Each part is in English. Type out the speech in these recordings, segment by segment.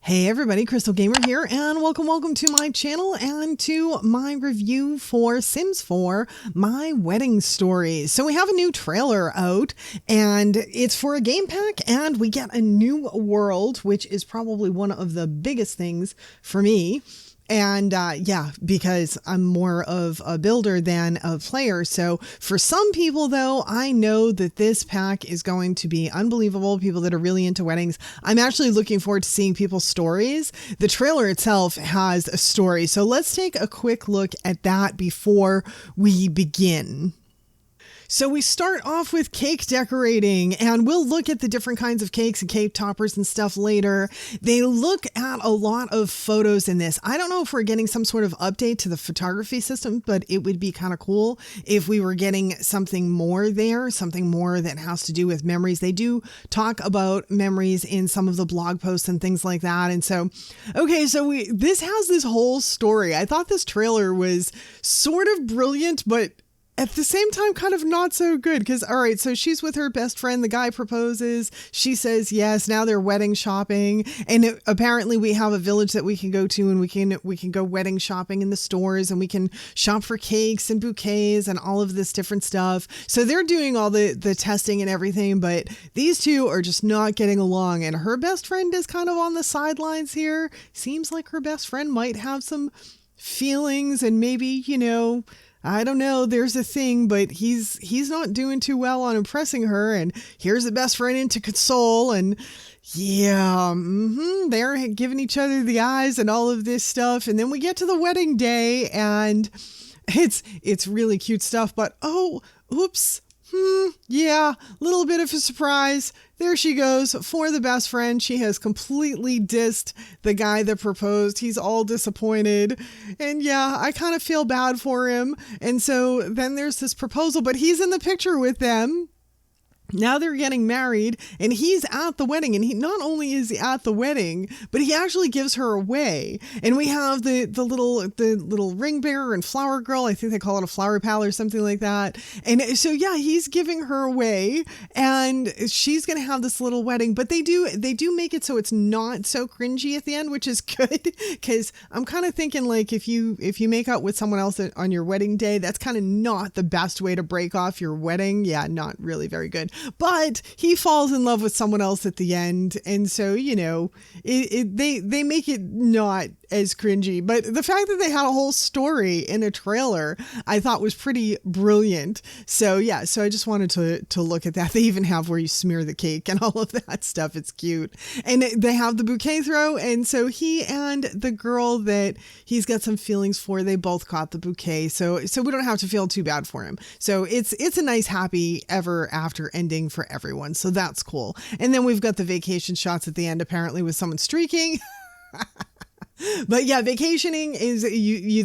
Hey everybody, Crystal Gamer here, and welcome to my channel and to my review for Sims 4, My Wedding Story. So we have a new trailer out, and it's for a game pack, and we get a new world, which is probably one of the biggest things for me. And yeah, because I'm more of a builder than a player. So for some people, though, I know that this pack is going to be unbelievable. People that are really into weddings. I'm actually looking forward to seeing people's stories. The trailer itself has a story. So let's take a quick look at that before we begin. So we start off with cake decorating, and we'll look at the different kinds of cakes and cake toppers and stuff later. They look at a lot of photos in this. I don't know if we're getting some sort of update to the photography system, but it would be kind of cool if we were getting something more there, something more that has to do with memories. They do talk about memories in some of the blog posts and things like that. And so, okay, so this has this whole story. I thought this trailer was sort of brilliant, but at the same time, kind of not so good because, all right, so she's with her best friend. The guy proposes. She says yes. Now they're wedding shopping. And apparently we have a village that we can go to, and we can go wedding shopping in the stores, and we can shop for cakes and bouquets and all of this different stuff. So they're doing all the testing and everything, but these two are just not getting along. And her best friend is kind of on the sidelines here. Seems like her best friend might have some feelings, and maybe, I don't know, there's a thing, but he's not doing too well on impressing her, and here's the best friend in to console, and yeah, they're giving each other the eyes and all of this stuff, and then we get to the wedding day, and it's really cute stuff, but oh, oops, yeah, little bit of a surprise. There she goes for the best friend. She has completely dissed the guy that proposed. He's all disappointed. And yeah, I kind of feel bad for him. And so then there's this proposal, but he's in the picture with them. Now they're getting married, and he's at the wedding, and he not only is he at the wedding, but he actually gives her away. And we have the little ring bearer and flower girl. I think they call it a flower pal or something like that. And so yeah, he's giving her away, and she's gonna have this little wedding. But they do make it so it's not so cringy at the end, which is good, because I'm kind of thinking, like, if you make out with someone else on your wedding day, that's kind of not the best way to break off your wedding. Yeah, not really very good. But he falls in love with someone else at the end, and so they make it not as cringy. But the fact that they had a whole story in a trailer, I thought was pretty brilliant. So yeah, so I just wanted to look at that. They even have where you smear the cake and all of that stuff. It's cute, and they have the bouquet throw, and so he and the girl that he's got some feelings for, they both caught the bouquet. So we don't have to feel too bad for him. So it's a nice happy ever after ending for everyone. So that's cool. And then we've got the vacation shots at the end, apparently with someone streaking. But yeah, vacationing is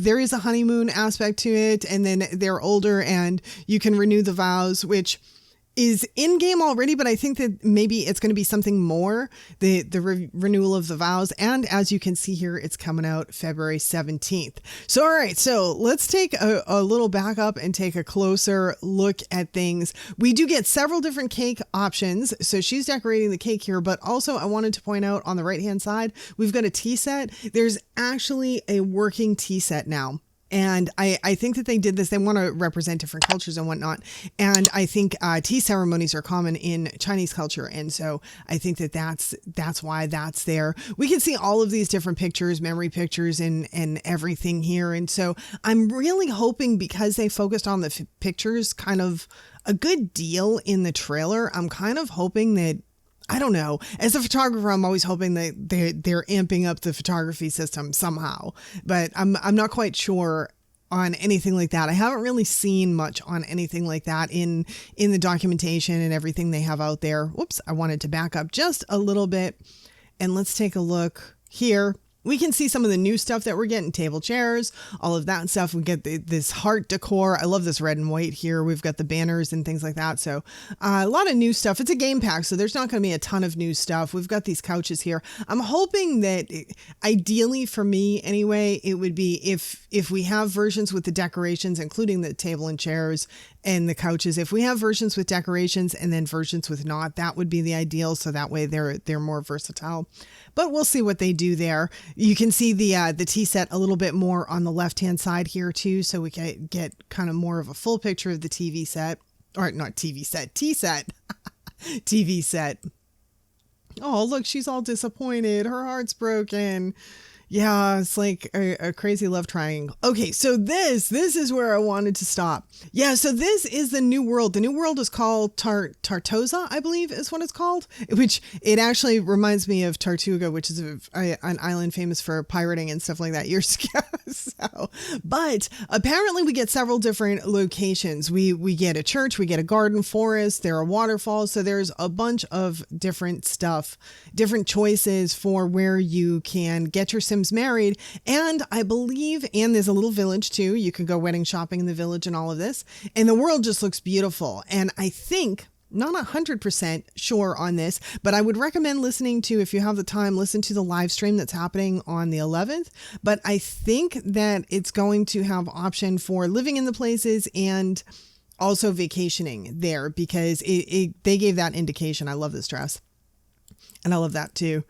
there is a honeymoon aspect to it, and then they're older and you can renew the vows, which is in game already, but I think that maybe it's going to be something more, the renewal of the vows. And as you can see here, it's coming out February 17th. So, all right, so let's take a little back up and take a closer look at things. We do get several different cake options. So she's decorating the cake here, but also I wanted to point out on the right-hand side, we've got a tea set. There's actually a working tea set now. And I think that they did this. They want to represent different cultures and whatnot. And I think tea ceremonies are common in Chinese culture. And so I think that that's why that's there. We can see all of these different pictures, memory pictures and everything here. And so I'm really hoping, because they focused on the pictures kind of a good deal in the trailer, I'm kind of hoping that, I don't know. As a photographer, I'm always hoping that they're amping up the photography system somehow, but I'm not quite sure on anything like that. I haven't really seen much on anything like that in the documentation and everything they have out there. Whoops, I wanted to back up just a little bit, and let's take a look here. We can see some of the new stuff that we're getting, table chairs, all of that stuff. We get this heart decor. I love this red and white here. We've got the banners and things like that. So a lot of new stuff. It's a game pack, so there's not going to be a ton of new stuff. We've got these couches here. I'm hoping that ideally for me anyway, it would be if we have versions with the decorations, including the table and chairs and the couches. If we have versions with decorations and then versions with not, that would be the ideal. So that way they're more versatile. But we'll see what they do there. You can see the tea set a little bit more on the left-hand side here too. So we can get kind of more of a full picture of the TV set. Or not TV set, tea set. TV set. Oh, look, she's all disappointed. Her heart's broken. Yeah, it's like a crazy love triangle. Okay, so this is where I wanted to stop. Yeah, so this is the new world. The new world is called Tartosa, I believe is what it's called, which it actually reminds me of Tortuga, which is an island famous for pirating and stuff like that years ago. So, but apparently we get several different locations. We get a church, we get a garden forest, there are waterfalls. So there's a bunch of different stuff, different choices for where you can get your Sims married. And I believe, and there's a little village too. You can go wedding shopping in the village and all of this. And the world just looks beautiful. And I think, not 100% sure on this, but I would recommend listening to, if you have the time, listen to the live stream that's happening on the 11th. But I think that it's going to have option for living in the places and also vacationing there, because they gave that indication. I love this dress. And I love that too.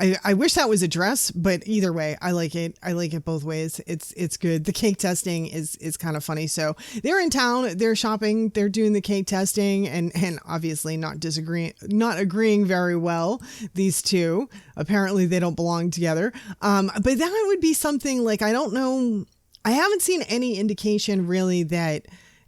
I wish that was a dress, but either way, I like it. I like it both ways. It's good. The cake testing is kind of funny. So they're in town, they're shopping, they're doing the cake testing, and obviously not agreeing very well. These two, apparently they don't belong together. But that would be something like, I don't know. I haven't seen any indication really that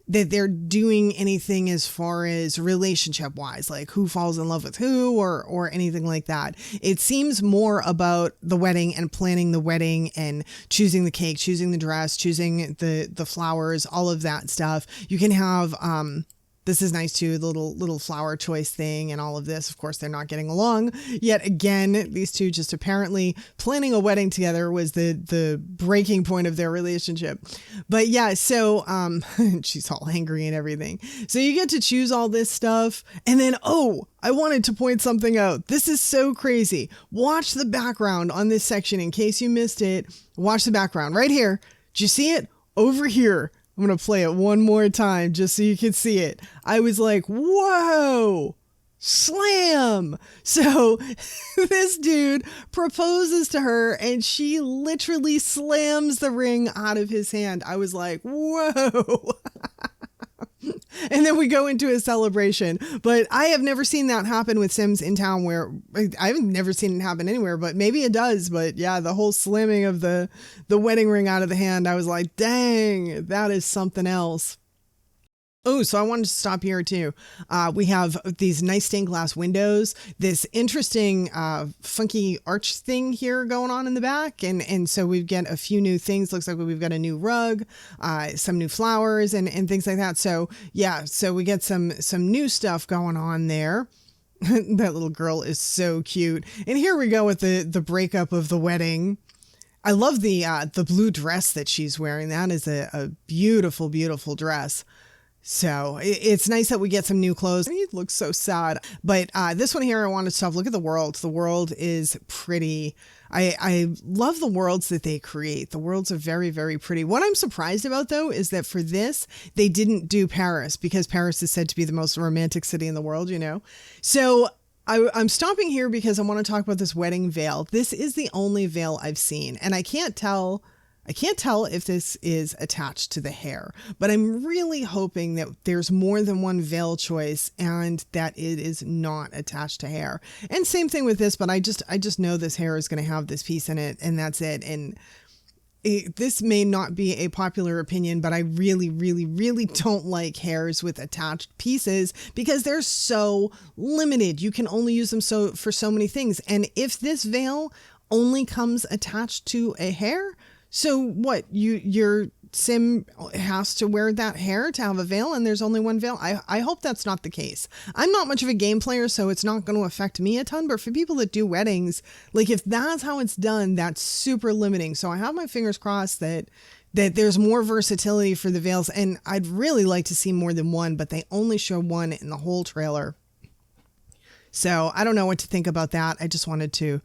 they're doing anything as far as relationship wise, like who falls in love with who or anything like that. It seems more about the wedding and planning the wedding and choosing the cake, choosing the dress, choosing the flowers, all of that stuff. You can have, this is nice too, the little flower choice thing and all of this. Of course, they're not getting along yet again. These two just apparently planning a wedding together was the breaking point of their relationship. But yeah, so she's all angry and everything. So you get to choose all this stuff. And then, I wanted to point something out. This is so crazy. Watch the background on this section in case you missed it. Watch the background right here. Did you see it? Over here. I'm going to play it one more time just so you can see it. I was like, whoa, slam. So this dude proposes to her and she literally slams the ring out of his hand. I was like, whoa. And then we go into a celebration. But I have never seen that happen with Sims in town, where I've never seen it happen anywhere, but maybe it does. But yeah, the whole slamming of the wedding ring out of the hand, I was like, dang, that is something else. Oh, so I wanted to stop here too. We have these nice stained glass windows, this interesting funky arch thing here going on in the back. And so we've got a few new things. Looks like we've got a new rug, some new flowers and things like that. So yeah, so we get some new stuff going on there. That little girl is so cute. And here we go with the breakup of the wedding. I love the blue dress that she's wearing. That is a beautiful, beautiful dress. So it's nice that we get some new clothes. It looks so sad. But this one here, I want to stop. Look at the world. The world is pretty. I love the worlds that they create. The worlds are very, very pretty. What I'm surprised about, though, is that for this, they didn't do Paris, because Paris is said to be the most romantic city in the world, you know. So I'm stopping here because I want to talk about this wedding veil. This is the only veil I've seen, and I can't tell if this is attached to the hair, but I'm really hoping that there's more than one veil choice and that it is not attached to hair. And same thing with this, but I just know this hair is going to have this piece in it, and that's it. And this may not be a popular opinion, but I really, really, really don't like hairs with attached pieces because they're so limited. You can only use them for so many things. And if this veil only comes attached to a hair, so what, your Sim has to wear that hair to have a veil, and there's only one veil? I hope that's not the case. I'm not much of a game player, so it's not going to affect me a ton, but for people that do weddings, like if that's how it's done, that's super limiting. So I have my fingers crossed that there's more versatility for the veils, and I'd really like to see more than one, but they only show one in the whole trailer. So I don't know what to think about that. I just wanted to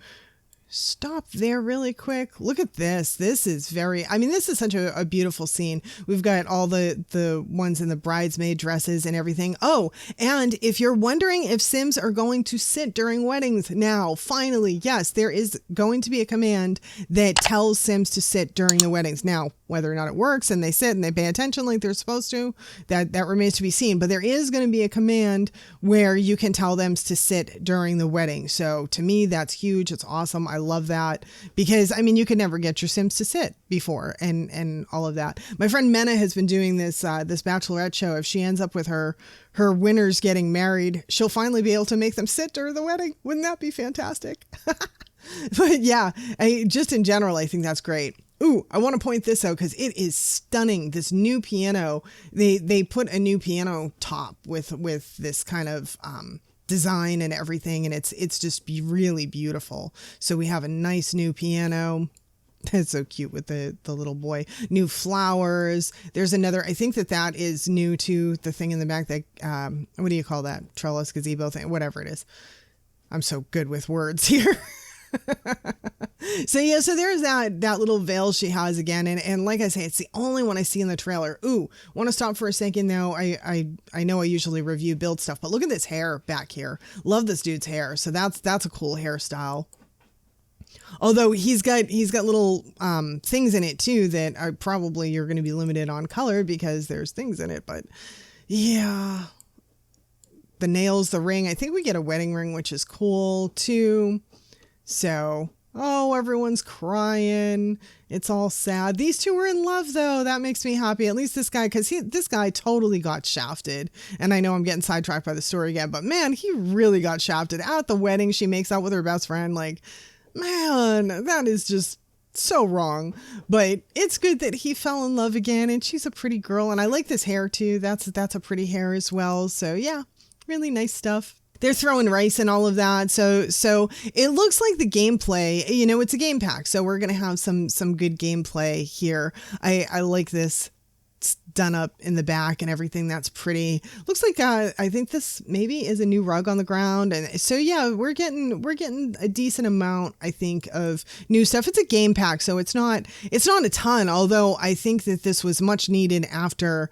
stop there really quick. Look at this. This is this is such a beautiful scene. We've got all the ones in the bridesmaid dresses and everything. Oh, and if you're wondering if Sims are going to sit during weddings now, finally, yes, there is going to be a command that tells Sims to sit during the weddings. Now, whether or not it works and they sit and they pay attention like they're supposed to, that remains to be seen. But there is going to be a command where you can tell them to sit during the wedding. So to me, that's huge. It's awesome. I love that because you could never get your Sims to sit before and all of that. My friend Mena has been doing this bachelorette show. If she ends up with her winners getting married, she'll finally be able to make them sit during the wedding. Wouldn't that be fantastic? But yeah, just in general, I think that's great. Ooh, I want to point this out because it is stunning. This new piano, they put a new piano top with this kind of design and everything, and it's just really beautiful. So we have a nice new piano. It's so cute with the little boy. New flowers. There's another, I think that is new to the thing in the back that, what do you call that? Trellis, gazebo thing, whatever it is. I'm so good with words here. So yeah, so there's that little veil she has again, and like I say, it's the only one I see in the trailer. Ooh, want to stop for a second though. I know I usually review build stuff, but look at this hair back here. Love this dude's hair. So that's a cool hairstyle. Although he's got little things in it too that are probably you're going to be limited on color because there's things in it. But yeah, the nails, the ring. I think we get a wedding ring, which is cool too. So, oh, everyone's crying. It's all sad. These two were in love, though. That makes me happy. At least this guy, because this guy totally got shafted. And I know I'm getting sidetracked by the story again, but man, he really got shafted. At the wedding, she makes out with her best friend. Like, man, that is just so wrong. But it's good that he fell in love again, and she's a pretty girl. And I like this hair, too. That's a pretty hair as well. So, yeah, really nice stuff. They're throwing rice and all of that. So it looks like the gameplay, it's a game pack. So we're going to have some good gameplay here. I like this. It's done up in the back and everything. That's pretty. Looks like I think this maybe is a new rug on the ground. And so, yeah, we're getting a decent amount, I think, of new stuff. It's a game pack, so it's not a ton. Although I think that this was much needed after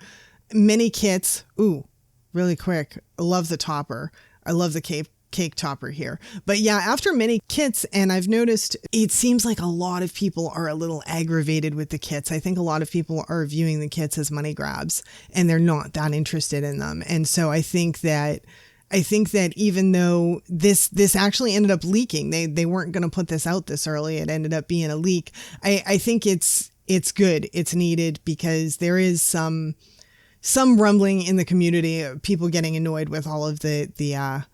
many kits. Ooh, really quick. I love the topper. I love the cake topper here. But yeah, after many kits, and I've noticed it seems like a lot of people are a little aggravated with the kits. I think a lot of people are viewing the kits as money grabs and they're not that interested in them. And so I think that even though this actually ended up leaking, they weren't going to put this out this early. It ended up being a leak. I think it's good. It's needed because there is some rumbling in the community of people getting annoyed with all of the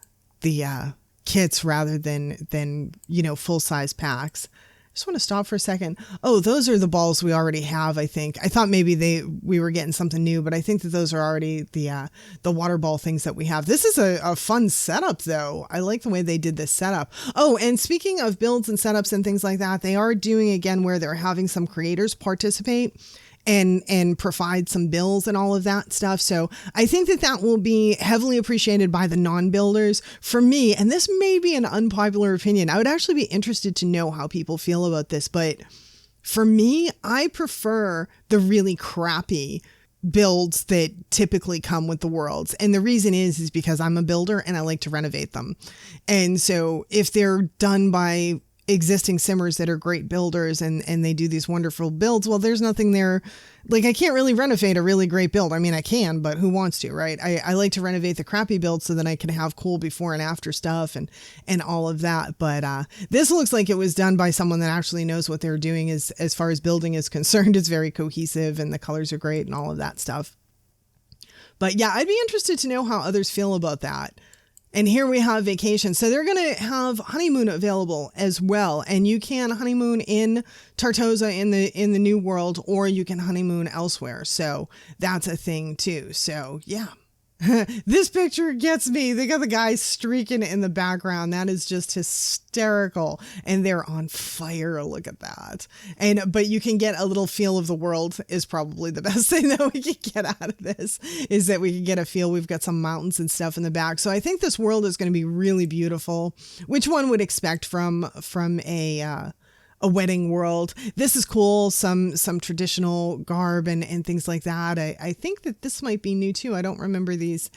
kits rather than full-size packs. I just want to stop for a second. Oh, those are the balls we already have, I think. I thought maybe we were getting something new, but I think that those are already the water ball things that we have. This is a fun setup, though. I like the way they did this setup. Oh, and speaking of builds and setups and things like that, they are doing again where they're having some creators participate and provide some bills and all of that stuff. So I think that will be heavily appreciated by the non-builders. For me, and this may be an unpopular opinion, I would actually be interested to know how people feel about this. But for me, I prefer the really crappy builds that typically come with the worlds. And the reason is because I'm a builder and I like to renovate them. And so if they're done by existing simmers that are great builders and they do these wonderful builds, well, there's nothing there. Like, I can't really renovate a really great build. I mean, I can, but who wants to, right? I like to renovate the crappy build so that I can have cool before and after stuff and all of that. But this looks like it was done by someone that actually knows what they're doing as far as building is concerned. It's very cohesive and the colors are great and all of that stuff. But yeah, I'd be interested to know how others feel about that. And here we have vacation. So they're going to have honeymoon available as well. And you can honeymoon in Tartosa in the new world, or you can honeymoon elsewhere. So that's a thing too. So yeah, This picture gets me. They got the guy streaking in the background. That is just hysterical. And they're on fire. Look at that. But you can get a little feel of the world is probably the best thing that we can get out of this, is that we can get a feel. We've got some mountains and stuff in the back. So I think this world is going to be really beautiful, which one would expect from a wedding world. This is cool. Some traditional garb and things like that. I think that this might be new too. I don't remember these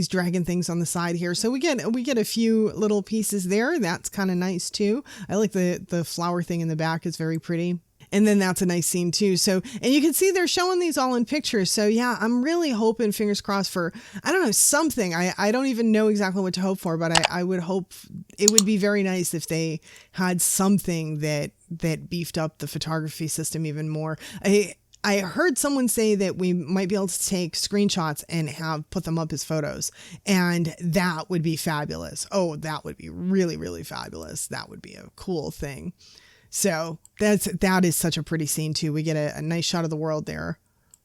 dragon things on the side here. So we get a few little pieces there. That's kind of nice too. I like the flower thing in the back is very pretty. And then that's a nice scene too. So, and you can see they're showing these all in pictures. So yeah, I'm really hoping, fingers crossed, for, I don't know, something. I don't even know exactly what to hope for, but I would hope it would be very nice if they had something that beefed up the photography system even more. I heard someone say that we might be able to take screenshots and put them up as photos, and that would be fabulous. Oh, that would be really, really fabulous. That would be a cool thing. So that is such a pretty scene too. We get a nice shot of the world there.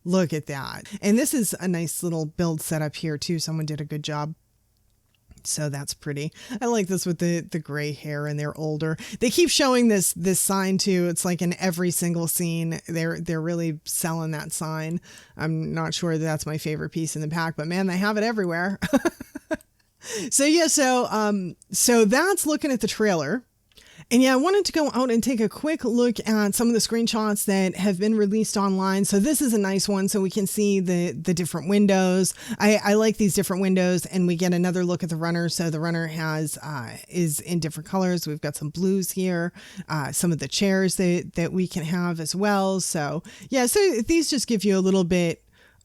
Look at that. And this is a nice little build setup here too. Someone did a good job. So that's pretty. I like this with the gray hair, and they're older. They keep showing this sign too. It's like in every single scene. They're really selling that sign. I'm not sure that's my favorite piece in the pack, but man, they have it everywhere. So yeah, so that's looking at the trailer. And yeah, I wanted to go out and take a quick look at some of the screenshots that have been released online. So this is a nice one, so we can see the different windows. I like these different windows, and we get another look at the runner. So the runner is in different colors. We've got some blues here, some of the chairs that we can have as well. So yeah, so these just give you a little bit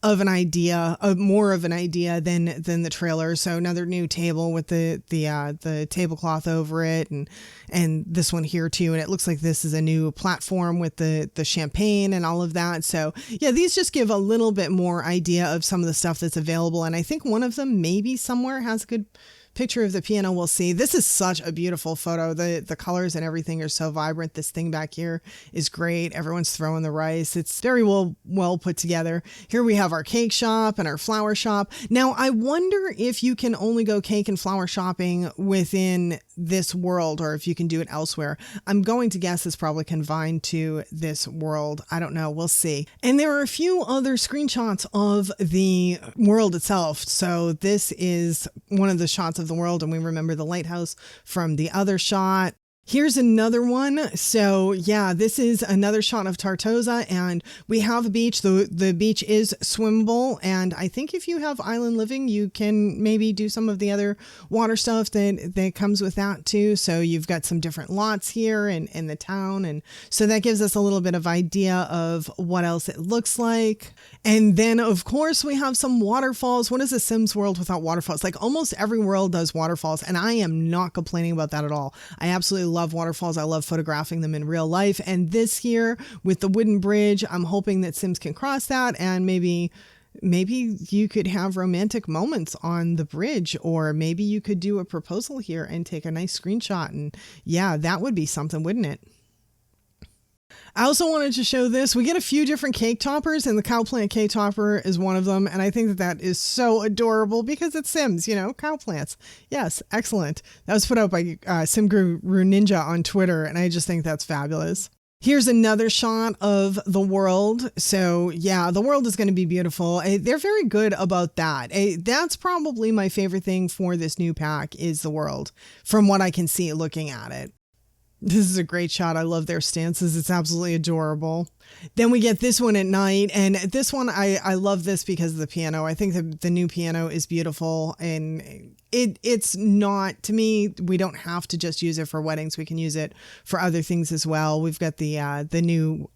of an idea, more of an idea than the trailer. So another new table with the tablecloth over it, and this one here too. And it looks like this is a new platform with the champagne and all of that. So yeah, these just give a little bit more idea of some of the stuff that's available. And I think one of them maybe somewhere has a good picture of the piano. We'll see. This is such a beautiful photo. The colors and everything are so vibrant. This thing back here is great. Everyone's throwing the rice. It's very well put together. Here we have our cake shop and our flower shop. Now I wonder if you can only go cake and flower shopping within this world, or if you can do it elsewhere. I'm going to guess it's probably confined to this world. I don't know. We'll see. And there are a few other screenshots of the world itself. So this is one of the shots of the world, and we remember the lighthouse from the other shot. Here's another one. So yeah, this is another shot of Tartosa, and we have a beach. The beach is swimmable, and I think if you have island living, you can maybe do some of the other water stuff that comes with that too. So you've got some different lots here in the town, and so that gives us a little bit of idea of what else it looks like. And then of course we have some waterfalls. What is a Sims world without waterfalls? Like almost every world does waterfalls, and I am not complaining about that at all. I absolutely love waterfalls. I love photographing them in real life. And this here with the wooden bridge, I'm hoping that Sims can cross that, and maybe you could have romantic moments on the bridge, or maybe you could do a proposal here and take a nice screenshot. And yeah, that would be something, wouldn't it? I also wanted to show this. We get a few different cake toppers, and the cow plant cake topper is one of them. And I think that is so adorable because it's Sims, cow plants. Yes, excellent. That was put out by SimGuru Ninja on Twitter, and I just think that's fabulous. Here's another shot of the world. So yeah, the world is going to be beautiful. They're very good about that. That's probably my favorite thing for this new pack is the world, from what I can see looking at it. This is a great shot. I love their stances. It's absolutely adorable. Then we get this one at night, and this one, I love this because of the piano. I think the new piano is beautiful, and it's not, to me, we don't have to just use it for weddings. We can use it for other things as well. We've got the new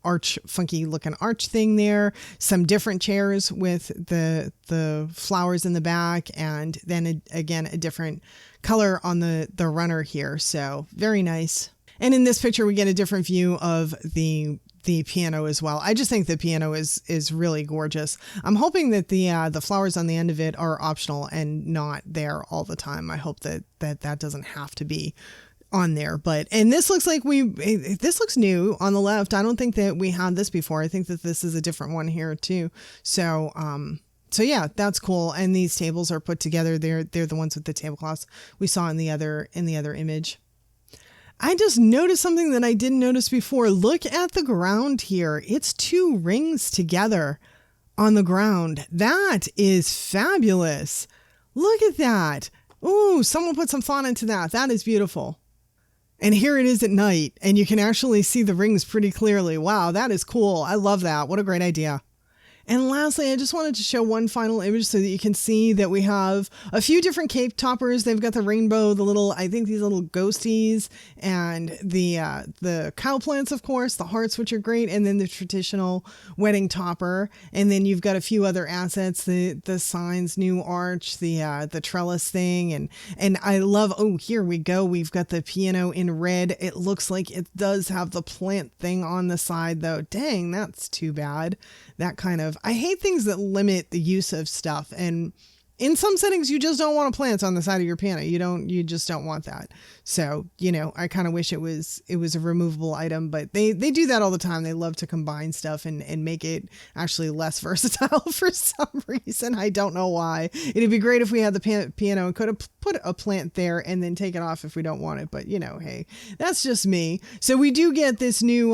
funky looking arch thing there, some different chairs with the flowers in the back, and then again, a different color on the runner here. So very nice. And in this picture, we get a different view of the piano as well. I just think the piano is really gorgeous. I'm hoping that the flowers on the end of it are optional and not there all the time. I hope that doesn't have to be on there. And this looks like this looks new on the left. I don't think that we had this before. I think that this is a different one here too. So So yeah, that's cool. And these tables are put together. They're the ones with the tablecloths we saw in the other image. I just noticed something that I didn't notice before. Look at the ground here. It's 2 rings together on the ground. That is fabulous. Look at that. Ooh, someone put some thought into that. That is beautiful. And here it is at night, and you can actually see the rings pretty clearly. Wow, that is cool. I love that. What a great idea. And lastly, I just wanted to show one final image so that you can see that we have a few different cake toppers. They've got the rainbow, the little, I think these little ghosties, and the cow plants, of course, the hearts, which are great, and then the traditional wedding topper. And then you've got a few other assets, the signs, new arch, the trellis thing, and I love, oh, here we go. We've got the piano in red. It looks like it does have the plant thing on the side, though. Dang, that's too bad. That kind of, I hate things that limit the use of stuff. And in some settings, you just don't want plants on the side of your piano. You just don't want that. So, I kind of wish it was a removable item, but they do that all the time. They love to combine stuff and make it actually less versatile for some reason. I don't know why. It'd be great if we had the piano and could have put a plant there and then take it off if we don't want it. But hey, that's just me. So we do get this new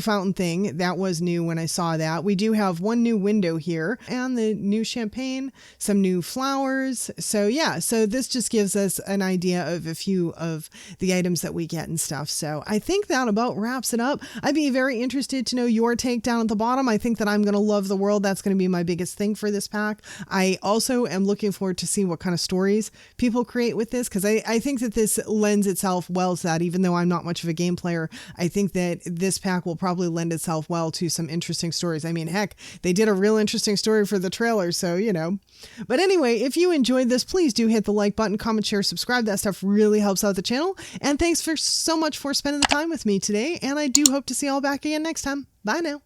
fountain thing. That was new when I saw that. We do have one new window here and the new champagne, some new flowers. So yeah, so this just gives us an idea of a few of the items that we get and stuff. So I think that about wraps it up. I'd be very interested to know your take down at the bottom. I think that I'm going to love the world. That's going to be my biggest thing for this pack. I also am looking forward to see what kind of stories people create with this, because I think that this lends itself well to that. Even though I'm not much of a game player, I think that this pack will probably lend itself well to some interesting stories. I mean, heck, they did a real interesting story for the trailer, so But anyway, if you enjoyed this, please do hit the like button, comment, share, subscribe. That stuff really helps out the channel. And thanks so much for spending the time with me today. And I do hope to see you all back again next time. Bye now.